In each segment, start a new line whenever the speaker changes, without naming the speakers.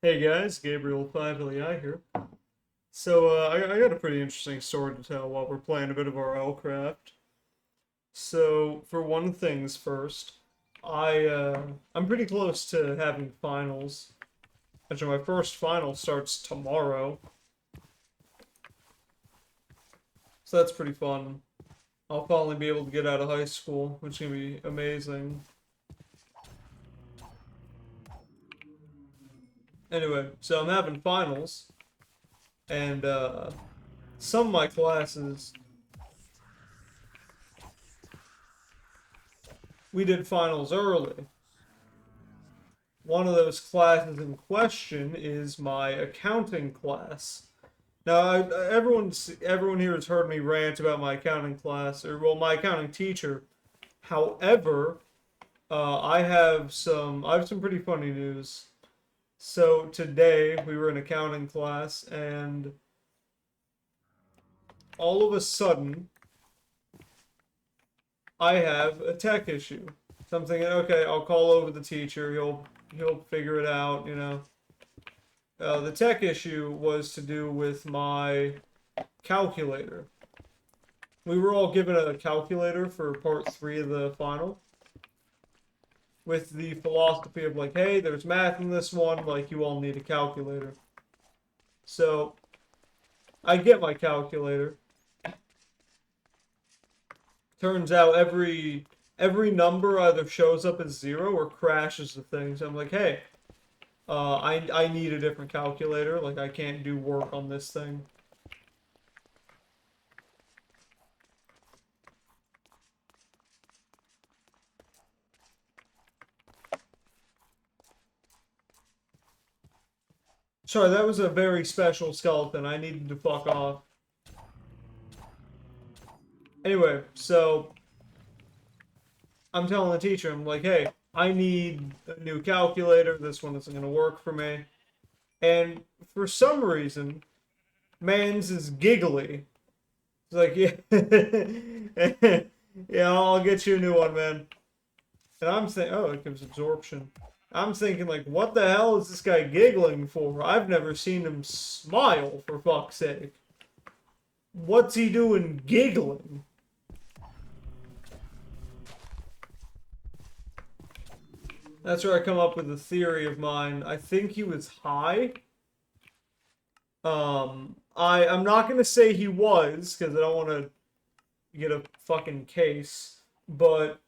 Hey guys, Gabriel 5LEI here. So I got a pretty interesting story to tell while we're playing a bit of RLcraft. So for one things first, I'm pretty close to having finals. Actually, my first final starts tomorrow, so that's pretty fun. I'll finally be able to get out of high school, which is gonna be amazing. Anyway, so I'm having finals, and some of my classes we did finals early. One of those classes in question is my accounting class. Now, everyone here has heard me rant about my accounting class, or well, my accounting teacher. However, I have some pretty funny news. So today we were in accounting class, and all of a sudden I have a tech issue. Something, okay, I'll call over the teacher. He'll figure it out, you know. The tech issue was to do with my calculator. We were all given a calculator for part 3 of the final, with the philosophy of like, hey, there's math in this one, like you all need a calculator. So I get my calculator. Turns out every number either shows up as 0 or crashes the thing. So I'm like, hey, I need a different calculator. Like I can't do work on this thing. Sorry, that was a very special skeleton. I needed to fuck off. Anyway, so I'm telling the teacher, I'm like, hey, I need a new calculator. This one isn't going to work for me. And for some reason, Mans is giggly. It's like, yeah, yeah, I'll get you a new one, man. And I'm thinking, oh, it gives absorption. I'm thinking, like, what the hell is this guy giggling for? I've never seen him smile, for fuck's sake. What's he doing giggling? That's where I come up with a theory of mine. I think he was high. I'm not gonna say he was, because I don't want to get a fucking case, but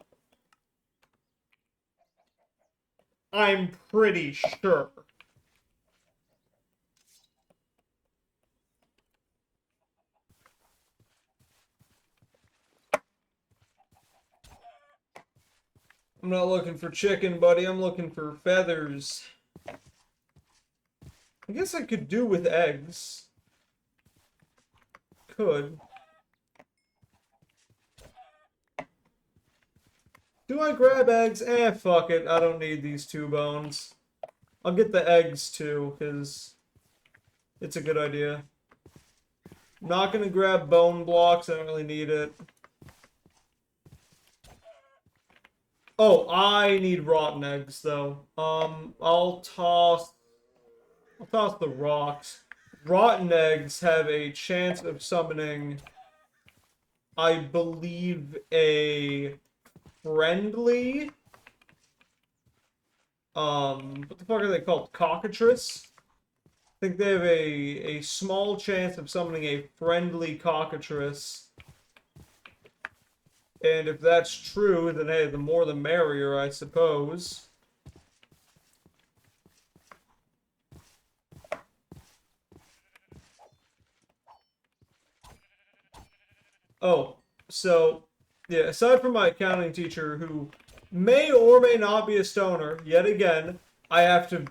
I'm pretty sure. I'm not looking for chicken, buddy. I'm looking for feathers. I guess I could do with eggs. Could. Do I grab eggs? Eh, fuck it. I don't need these 2 bones. I'll get the eggs too, because it's a good idea. I'm not gonna grab bone blocks. I don't really need it. Oh, I need rotten eggs though. I'll toss the rocks. Rotten eggs have a chance of summoning, I believe, a friendly, what the fuck are they called? Cockatrice? I think they have a small chance of summoning a friendly cockatrice. And if that's true, then hey, the more the merrier, I suppose. Oh, so, yeah, aside from my accounting teacher, who may or may not be a stoner, yet again, I have to,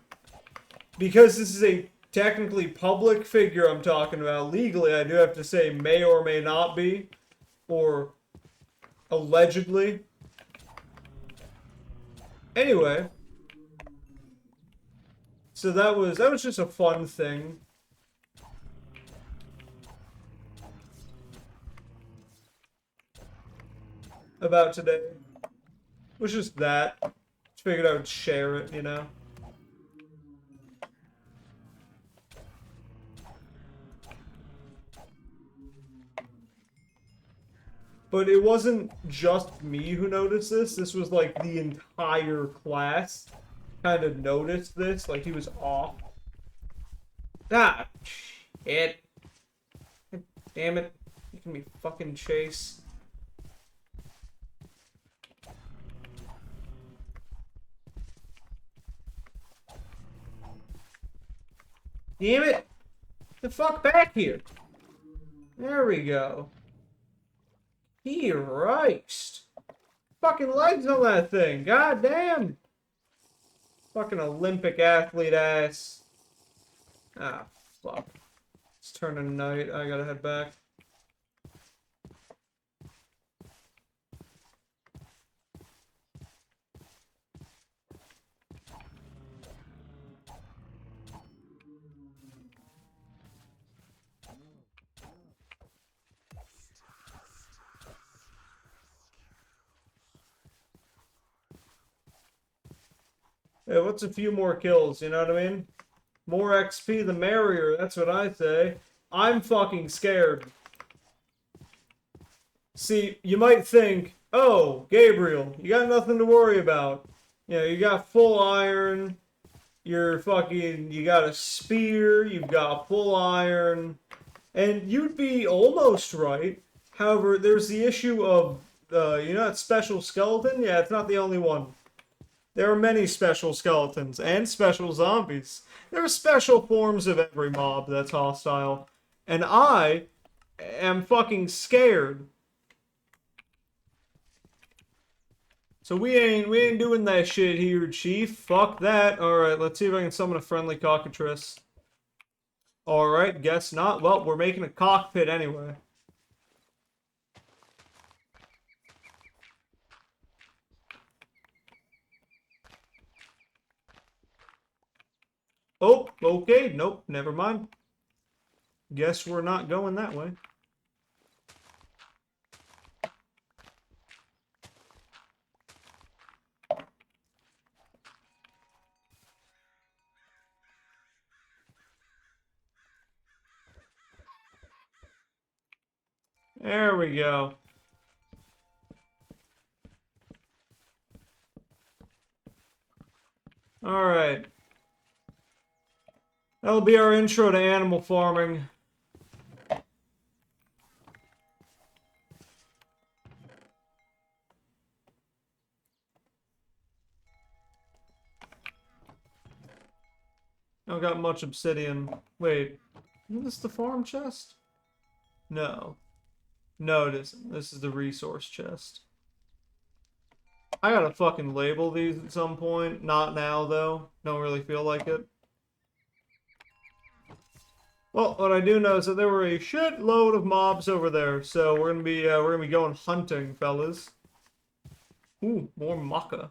because this is a technically public figure I'm talking about, legally, I do have to say may or may not be, or allegedly. Anyway, so that was just a fun thing about today. Was just that. Just figured I would share it, you know. But it wasn't just me who noticed this. This was like the entire class kind of noticed this. Like he was off. Ah, shit. Damn it. You can be fucking Chase. Damn it. The fuck back here. There we go. Christ. Fucking legs on that thing. God damn. Fucking Olympic athlete ass. Ah, fuck. It's turning night. I gotta head back. Hey, what's a few more kills, you know what I mean? More XP the merrier, that's what I say. I'm fucking scared. See, you might think, oh, Gabriel, you got nothing to worry about. You know, you got full iron, you got a spear, you've got full iron, and you'd be almost right. However, there's the issue of, you know that special skeleton? Yeah, it's not the only one. There are many special skeletons and special zombies. There are special forms of every mob that's hostile. And I am fucking scared. So we ain't doing that shit here, Chief. Fuck that. Alright, let's see if I can summon a friendly cockatrice. Alright, guess not. Well, we're making a cockpit anyway. Oh, okay. Nope, never mind. Guess we're not going that way. There we go. Alright. That'll be our intro to animal farming. I don't got much obsidian. Wait, is this the farm chest? No. No, it isn't. This is the resource chest. I gotta fucking label these at some point. Not now, though. Don't really feel like it. Well, what I do know is that there were a shitload of mobs over there, so we're gonna be going hunting, fellas. Ooh, more maca.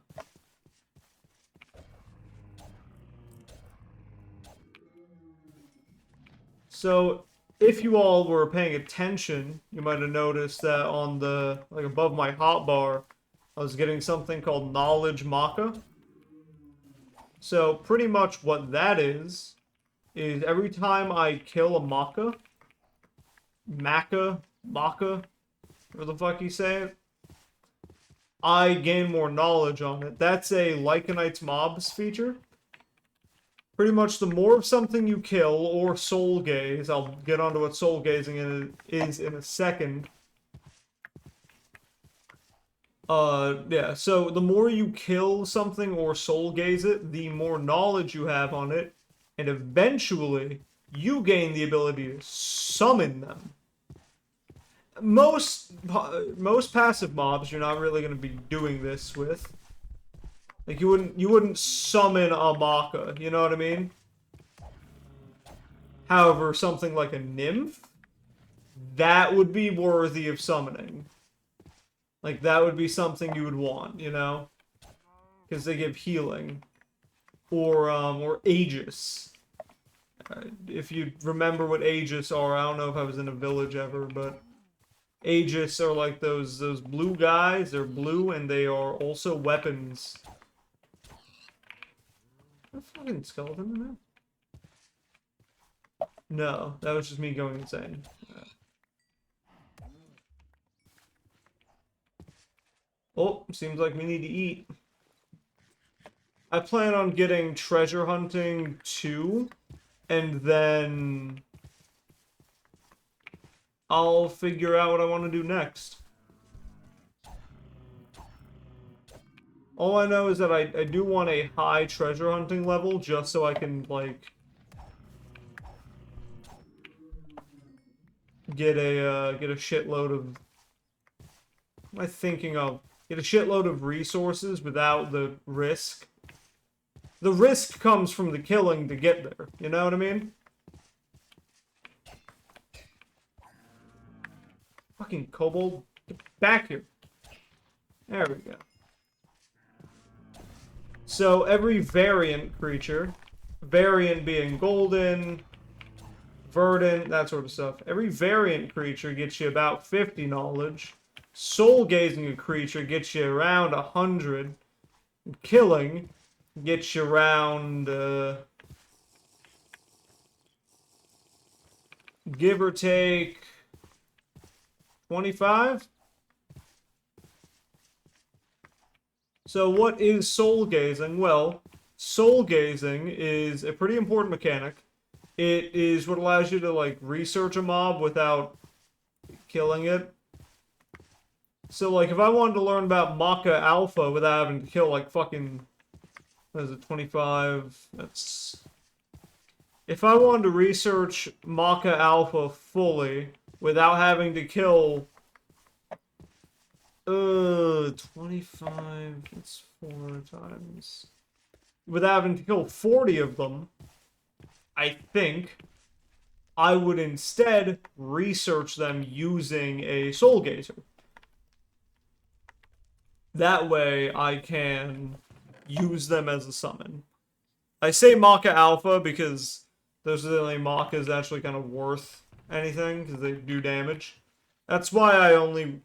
So, if you all were paying attention, you might have noticed that on the, like, above my hotbar, I was getting something called Knowledge Maca. So, pretty much what that is every time I kill a Maca, Maca, whatever the fuck you say it, I gain more knowledge on it. That's a Lycanites mobs feature. Pretty much the more of something you kill, or soul gaze, I'll get onto what soul gazing is in a second. Yeah, so the more you kill something or soul gaze it, the more knowledge you have on it, and eventually, you gain the ability to summon them. Most passive mobs you're not really going to be doing this with. Like, you wouldn't summon a Maca, you know what I mean? However, something like a nymph, that would be worthy of summoning. Like, that would be something you would want, you know? Because they give healing. Or Aegis. If you remember what Aegis are, I don't know if I was in a village ever, but Aegis are like those blue guys. They're blue, and they are also weapons. A fucking skeleton in there? No, that was just me going insane. Oh, seems like we need to eat. I plan on getting treasure hunting 2, and then I'll figure out what I want to do next. All I know is that I do want a high treasure hunting level just so I can, like, get a shitload of... What am I thinking of? Get a shitload of resources without the risk. The risk comes from the killing to get there, you know what I mean? Fucking kobold, get back here. There we go. So every variant creature, variant being golden, verdant, that sort of stuff. Every variant creature gets you about 50 knowledge. Soul gazing a creature gets you around 100. Killing gets you around, give or take, 25? So what is soul gazing? Well, soul gazing is a pretty important mechanic. It is what allows you to, like, research a mob without killing it. So, like, if I wanted to learn about Maka Alpha without having to kill, like, fucking... What is it, 25? That's... If I wanted to research Maka Alpha fully without having to kill... 25... That's 4 times... Without having to kill 40 of them, I think I would instead research them using a Soul Gazer. That way I can use them as a summon. I say Maka Alpha because those are the only Makas actually kind of worth anything, because they do damage. That's why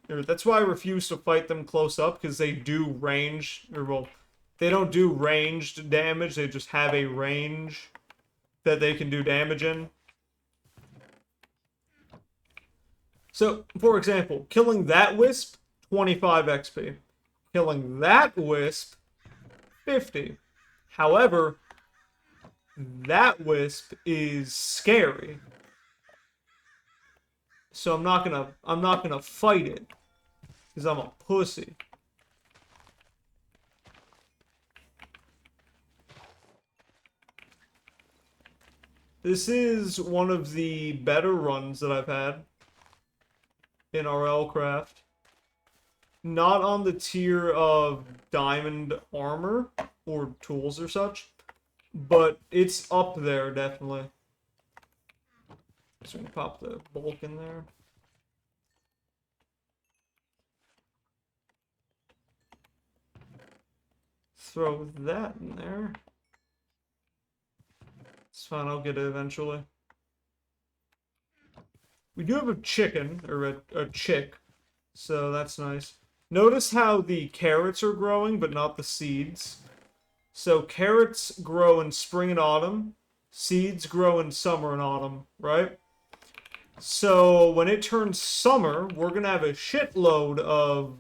that's why I refuse to fight them close up, because they do range, or well, they don't do ranged damage, they just have a range that they can do damage in. So, for example, killing that wisp, 25 XP. Killing that wisp, 50. However, that wisp is scary. So I'm not gonna fight it, because I'm a pussy. This is one of the better runs that I've had in RL Craft. Not on the tier of diamond armor or tools or such, but it's up there, definitely. So we can pop the bulk in there. Throw that in there. It's fine, I'll get it eventually. We do have a chicken, or a chick, so that's nice. Notice how the carrots are growing, but not the seeds. So carrots grow in spring and autumn. Seeds grow in summer and autumn, right? So when it turns summer, we're going to have a shitload of,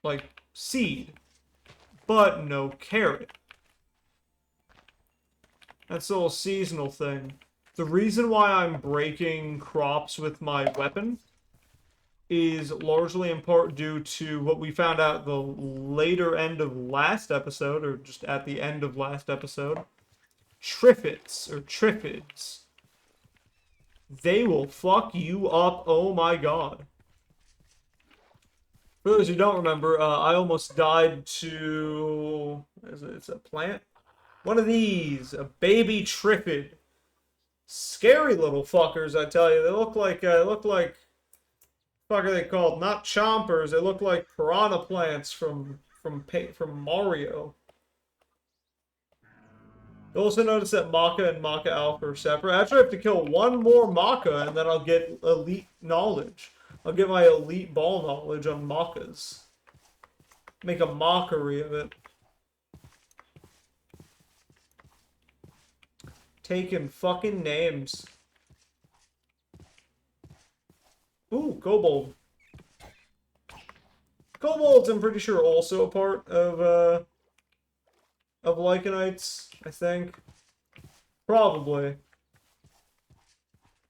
like, seed. But no carrot. That's a little seasonal thing. The reason why I'm breaking crops with my weapon is largely in part due to what we found out the later end of last episode, or just at the end of last episode. Triffids, or Triffids. They will fuck you up, oh my god. For those who don't remember, I almost died to... It's a plant? One of these, a baby Triffid. Scary little fuckers, I tell you. They look like, fuck are they called? Not chompers. They look like piranha plants from Mario. You'll also notice that Maka and Maka Alpha are separate. I actually have to kill one more Maka, and then I'll get elite knowledge. I'll get my elite ball knowledge on Makas. Make a mockery of it. Taking fucking names. Ooh, kobold. Kobolds, I'm pretty sure, also a part of Lycanites, I think. Probably.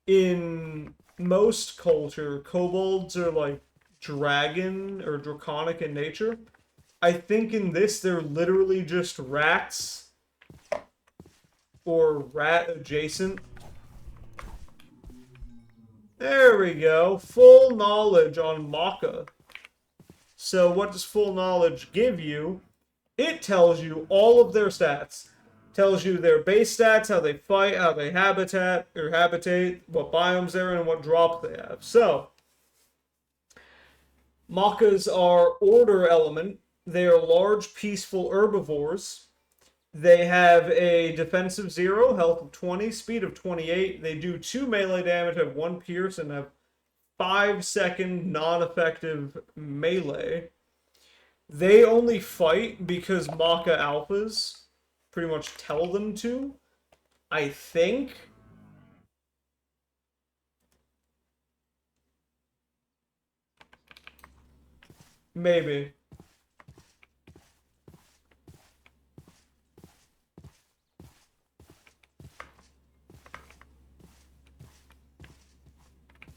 In most culture, kobolds are like dragon or draconic in nature. I think in this they're literally just rats or rat adjacent. There we go. Full knowledge on Maka. So what does full knowledge give you? It tells you all of their stats. Tells you their base stats, how they fight, how they habitate, what biomes they're in, and what drop they have. So, Makas are order element. They are large, peaceful herbivores. They have a defensive 0, health of 20, speed of 28. They do 2 melee damage, have 1 pierce, and have 5-second non-effective melee. They only fight because Maka alphas pretty much tell them to, I think. Maybe.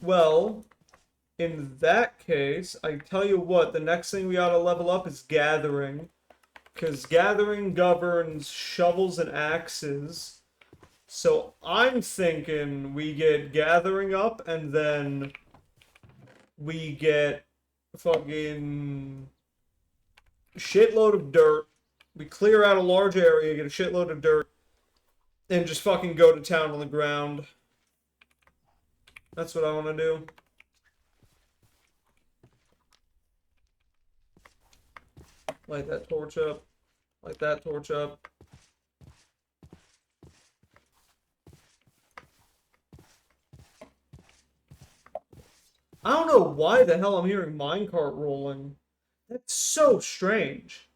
Well, in that case, I tell you what, the next thing we ought to level up is Gathering. Because Gathering governs shovels and axes. So I'm thinking we get Gathering up, and then we get fucking shitload of dirt. We clear out a large area, get a shitload of dirt, and just fucking go to town on the ground. That's what I want to do. Light that torch up. Light that torch up. I don't know why the hell I'm hearing minecart rolling. That's so strange.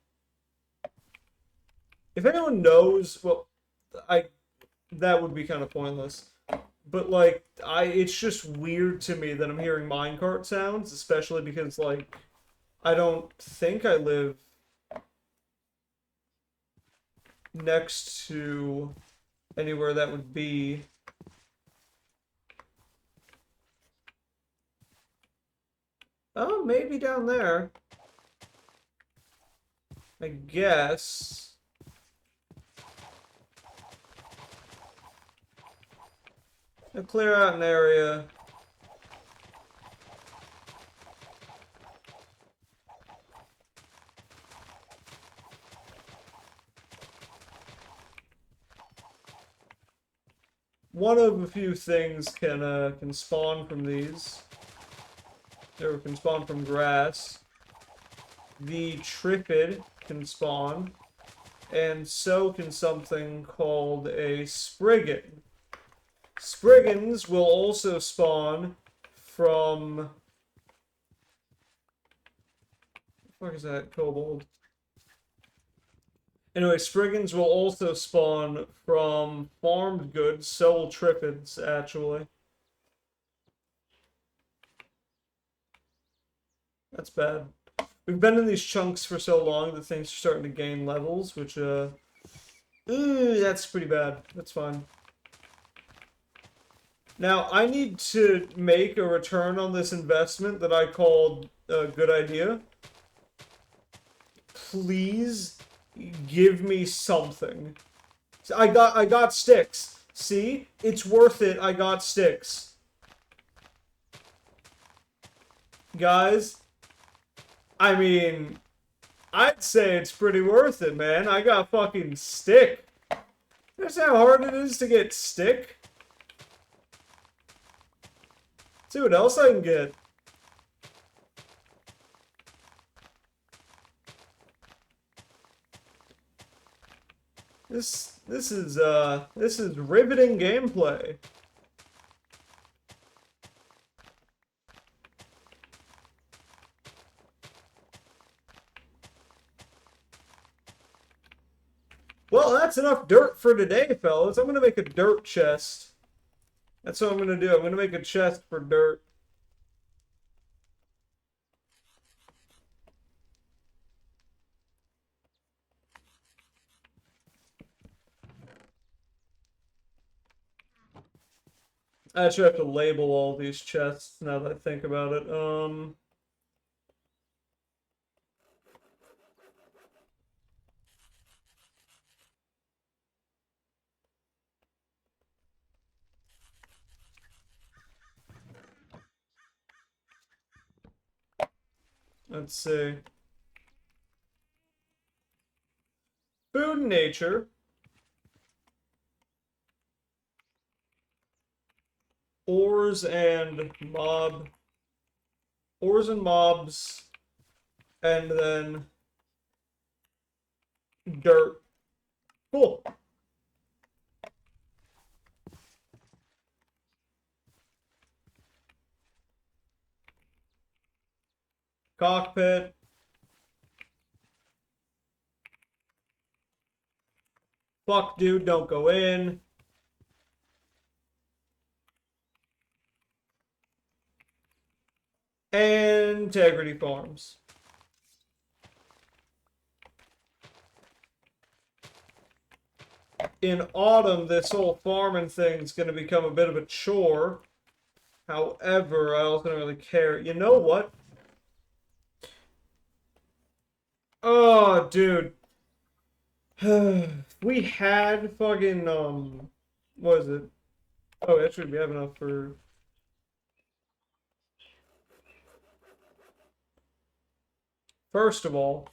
If anyone knows, well, that would be kind of pointless. But like, it's just weird to me that I'm hearing minecart sounds, especially because like, I don't think I live next to anywhere that would be. Oh, maybe down there. I guess. I'll clear out an area. One of a few things can spawn from these. Or can spawn from grass. The Trifid can spawn. And so can something called a Spriggan. Spriggans will also spawn from... What the fuck is that? Kobold. Anyway, Spriggans will also spawn from farmed goods, so will Trifids, actually. That's bad. We've been in these chunks for so long that things are starting to gain levels, which, that's pretty bad. That's fine. Now, I need to make a return on this investment that I called a good idea. Please give me something. I got sticks. See? It's worth it. I got sticks. Guys, I mean, I'd say it's pretty worth it, man. I got fucking stick. That's how hard it is to get stick. See what else I can get. This is riveting gameplay. Well, that's enough dirt for today, fellas. I'm gonna make a dirt chest. That's what I'm gonna do. I'm gonna make a chest for dirt. I actually have to label all these chests now that I think about it. Let's see. Food and nature. Ores and mob. Ores and mobs. And then dirt. Cool. Cockpit. Fuck, dude, don't go in. And Integrity Farms. In autumn, this whole farming thing is going to become a bit of a chore. However, I also don't really care. You know what? Oh, dude. We had fucking, what is it? Oh, actually, we have enough for... First of all,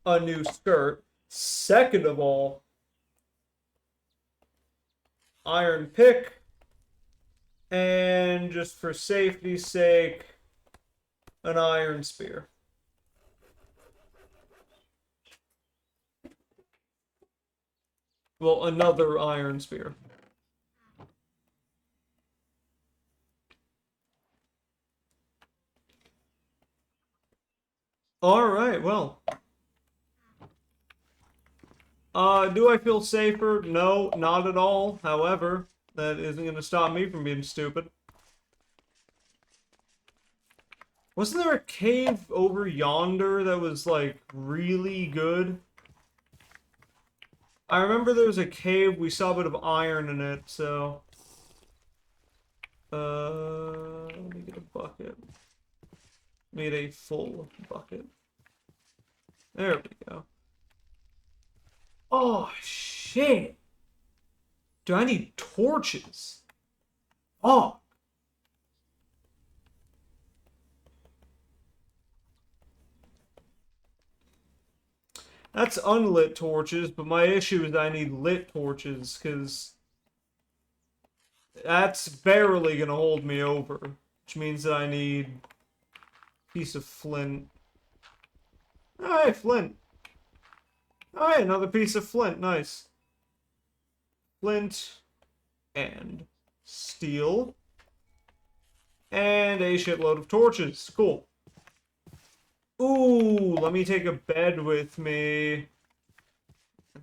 a new skirt. Second of all, iron pick. And just for safety's sake, an iron spear. Well, another iron spear. Alright, well. Do I feel safer? No, not at all. However, that isn't going to stop me from being stupid. Wasn't there a cave over yonder that was, like, really good? I remember there was a cave, we saw a bit of iron in it, so... let me get a bucket. Need a full bucket. There we go. Oh, shit! Do I need torches? Oh! That's unlit torches, but my issue is I need lit torches, because that's barely gonna hold me over. Which means that I need a piece of flint. Alright, flint. Alright, another piece of flint. Nice. Flint and steel. And a shitload of torches. Cool. Ooh, let me take a bed with me.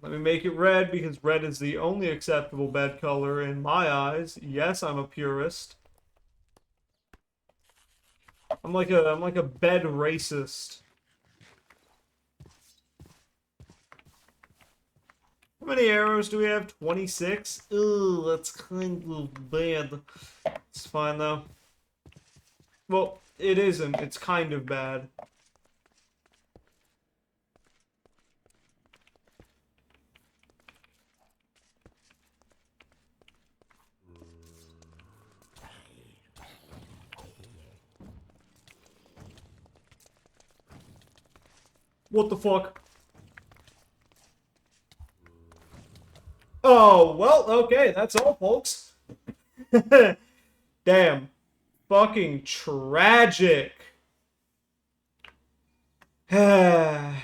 Let me make it red, because red is the only acceptable bed color in my eyes. Yes, I'm a purist. I'm like a bed racist. How many arrows do we have? 26? Ooh, that's kind of bad. It's fine though. Well, it isn't. It's kind of bad. What the fuck? Oh, well, okay, that's all, folks. Damn. Fucking tragic. I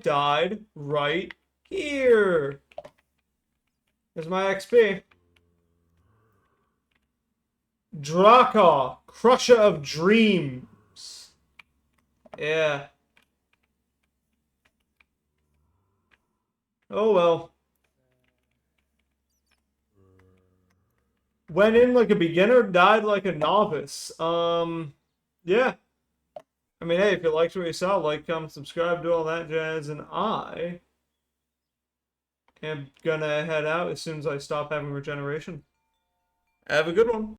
died right here. There's my XP. Draka, Crusher of Dreams. Yeah. Oh well. Went in like a beginner, died like a novice. Yeah. I mean, hey, if you liked what you saw, like, comment, subscribe, do all that jazz, and I am gonna head out as soon as I stop having regeneration. Have a good one.